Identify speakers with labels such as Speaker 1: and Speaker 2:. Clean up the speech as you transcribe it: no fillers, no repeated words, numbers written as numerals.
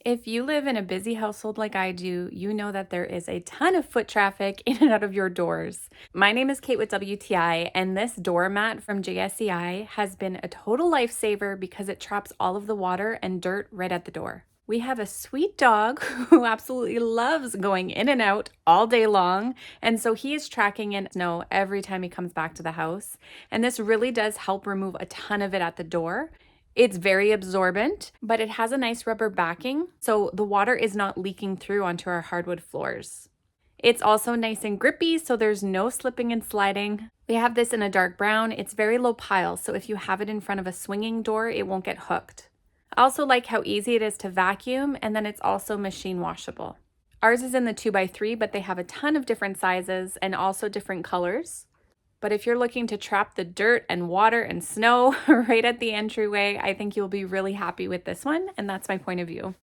Speaker 1: If you live in a busy household like I do, you know that there is a ton of foot traffic in and out of your doors. My name is Kate with WTI, and this doormat from JSEI has been a total lifesaver because it traps all of the water and dirt right at the door. We have a sweet dog who absolutely loves going in and out all day long, and so he is tracking in snow every time he comes back to the house. And this really does help remove a ton of it at the door. It's very absorbent, but it has a nice rubber backing, so the water is not leaking through onto our hardwood floors. It's also nice and grippy, so there's no slipping and sliding. We have this in a dark brown. It's very low pile, so if you have it in front of a swinging door, it won't get hooked. I also like how easy it is to vacuum, and then it's also machine washable. Ours is in the 2x3, but they have a ton of different sizes and also different colors. But if you're looking to trap the dirt and water and snow right at the entryway, I think you'll be really happy with this one, and that's my point of view.